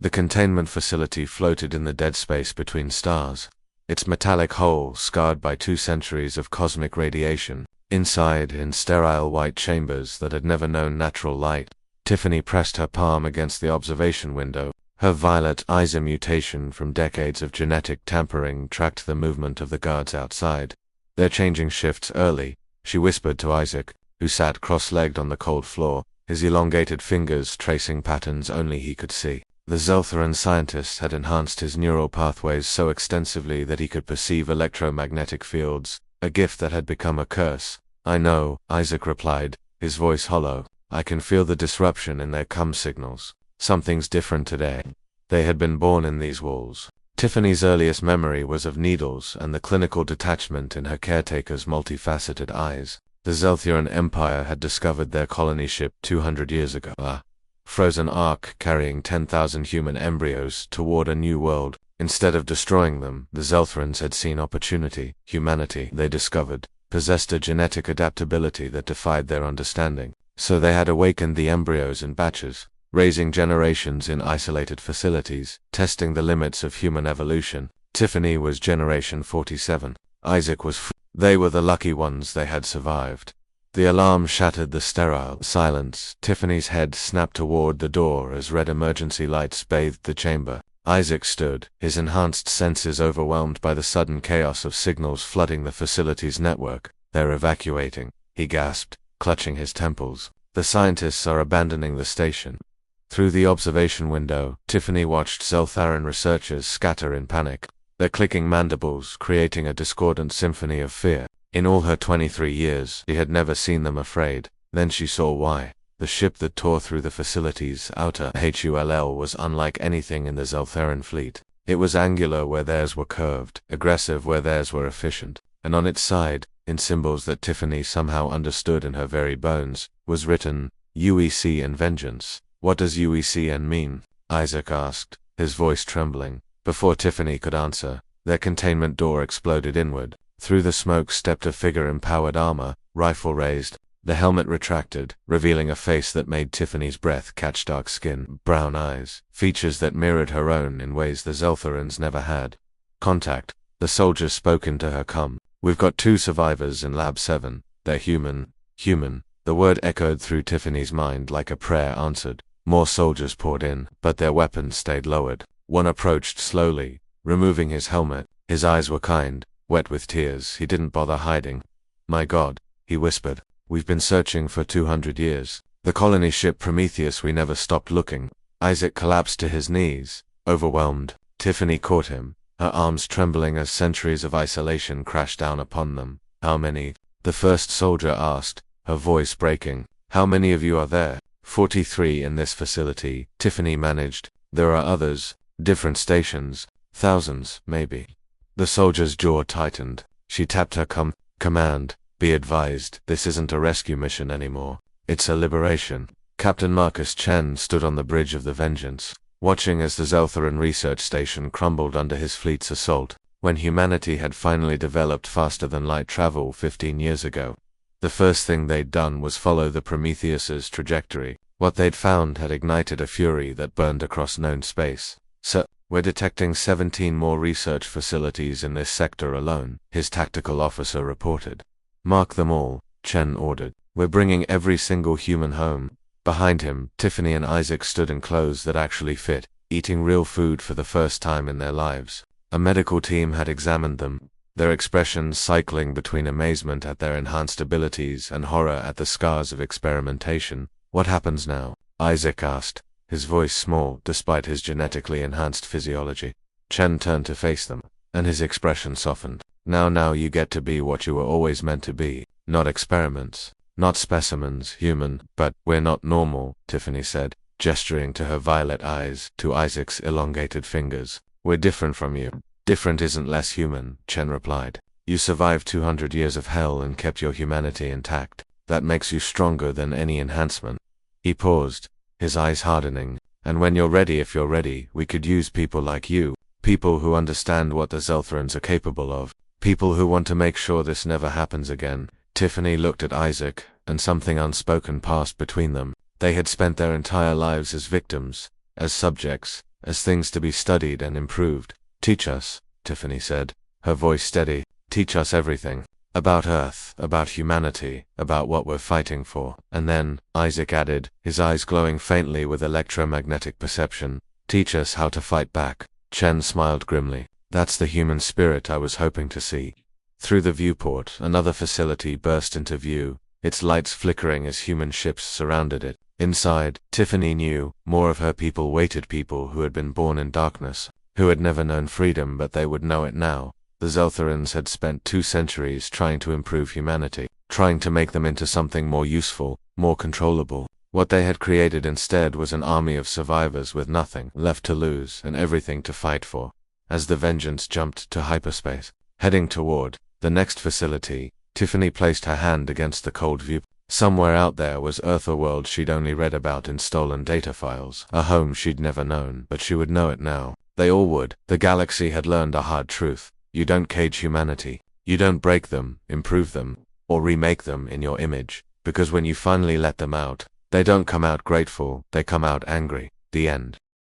The containment facility floated in the dead space between stars, its metallic hull scarred by 2 centuries of cosmic radiation. Inside, in sterile white chambers that had never known natural light, Tiffany pressed her palm against the observation window. Her violet eyes, a mutation from decades of genetic tampering, tracked the movement of the guards outside. "They're changing shifts early," she whispered to Isaac, who sat cross-legged on the cold floor, his elongated fingers tracing patterns only he could see. The Zeltharan scientist had enhanced his neural pathways so extensively that he could perceive electromagnetic fields, a gift that had become a curse. "I know," Isaac replied, his voice hollow. "I can feel the disruption in their signals. Something's different today." They had been born in these walls. Tiffany's earliest memory was of needles and the clinical detachment in her caretaker's multifaceted eyes. The Zeltharan Empire had discovered their colony ship 200 years ago. A frozen ark carrying 10,000 human embryos toward a new world. Instead of destroying them, the Zeltharans had seen opportunity. Humanity, they discovered, possessed a genetic adaptability that defied their understanding. So they had awakened the embryos in batches, raising generations in isolated facilities, testing the limits of human evolution. Tiffany was generation 47. Isaac was They were the lucky ones. They had survived. The alarm shattered the sterile silence. Tiffany's head snapped toward the door as red emergency lights bathed the chamber. Isaac stood, his enhanced senses overwhelmed by the sudden chaos of signals flooding the facility's network. "They're evacuating," he gasped, clutching his temples. "The scientists are abandoning the station." Through the observation window, Tiffany watched Zeltharan researchers scatter in panic, their clicking mandibles creating a discordant symphony of fear. In all her 23 years, she had never seen them afraid. Then she saw why. The ship that tore through the facility's outer hull was unlike anything in the Zeltharan fleet. It was angular where theirs were curved, aggressive where theirs were efficient, and on its side, in symbols that Tiffany somehow understood in her very bones, was written, "UEC and Vengeance." "What does UECN mean?" Isaac asked, his voice trembling. Before Tiffany could answer, their containment door exploded inward. Through the smoke stepped a figure in powered armor, rifle raised. The helmet retracted, revealing a face that made Tiffany's breath catch. Dark skin, brown eyes, features that mirrored her own in ways the Zeltharans never had. "Contact," the soldier spoke into her com. "We've got 2 survivors in Lab 7. They're human." Human. The word echoed through Tiffany's mind like a prayer answered. More soldiers poured in, but their weapons stayed lowered. One approached slowly, removing his helmet. His eyes were kind, wet with tears. He didn't bother hiding. "My God," he whispered. "We've been searching for 200 years. The colony ship Prometheus, we never stopped looking." Isaac collapsed to his knees, overwhelmed. Tiffany caught him, her arms trembling as centuries of isolation crashed down upon them. "How many?" the first soldier asked, her voice breaking. "How many of you are there?" 43 in this facility, Tiffany managed. "There are others, different stations, thousands, maybe." The soldier's jaw tightened. She tapped her command. "Be advised, this isn't a rescue mission anymore. It's a liberation." Captain Marcus Chen stood on the bridge of the Vengeance, watching as the Zeltharan research station crumbled under his fleet's assault. When humanity had finally developed faster than light travel 15 years ago, the first thing they'd done was follow the Prometheus's trajectory. What they'd found had ignited a fury that burned across known space. "Sir, we're detecting 17 more research facilities in this sector alone," his tactical officer reported. "Mark them all," Chen ordered. "We're bringing every single human home." Behind him, Tiffany and Isaac stood in clothes that actually fit, eating real food for the first time in their lives. A medical team had examined them, their expressions cycling between amazement at their enhanced abilities and horror at the scars of experimentation. "What happens now?" Isaac asked, his voice small despite his genetically enhanced physiology. Chen turned to face them, and his expression softened. Now you get to be what you were always meant to be. Not experiments, not specimens, human." "But we're not normal," Tiffany said, gesturing to her violet eyes, to Isaac's elongated fingers. "We're different from you." "Different isn't less human," Chen replied. "You survived 200 years of hell and kept your humanity intact. That makes you stronger than any enhancement." He paused, his eyes hardening. "And when you're ready, if you're ready, we could use people like you. People who understand what the Zeltharans are capable of. People who want to make sure this never happens again." Tiffany looked at Isaac, and something unspoken passed between them. They had spent their entire lives as victims, as subjects, as things to be studied and improved. Teach us, Tiffany said, her voice steady. Teach us everything. About Earth, about humanity, about what we're fighting for. And then, Isaac added, his eyes glowing faintly with electromagnetic perception, teach us how to fight back. Chen smiled grimly. That's the human spirit I was hoping to see. Through the viewport, another facility burst into view, its lights flickering as human ships surrounded it. Inside, Tiffany knew, more of her people waited, people who had been born in darkness, who had never known freedom, but they would know it now. The Zeltharans had spent 2 centuries trying to improve humanity, trying to make them into something more useful, more controllable. What they had created instead was an army of survivors with nothing left to lose and everything to fight for. As the Vengeance jumped to hyperspace, heading toward the next facility, Tiffany placed her hand against the cold view. Somewhere out there was Earth, a world she'd only read about in stolen data files, a home she'd never known, but she would know it now. They all would. The galaxy had learned a hard truth. You don't cage humanity. You don't break them, improve them, or remake them in your image, because when you finally let them out, they don't come out grateful, they come out angry. The end.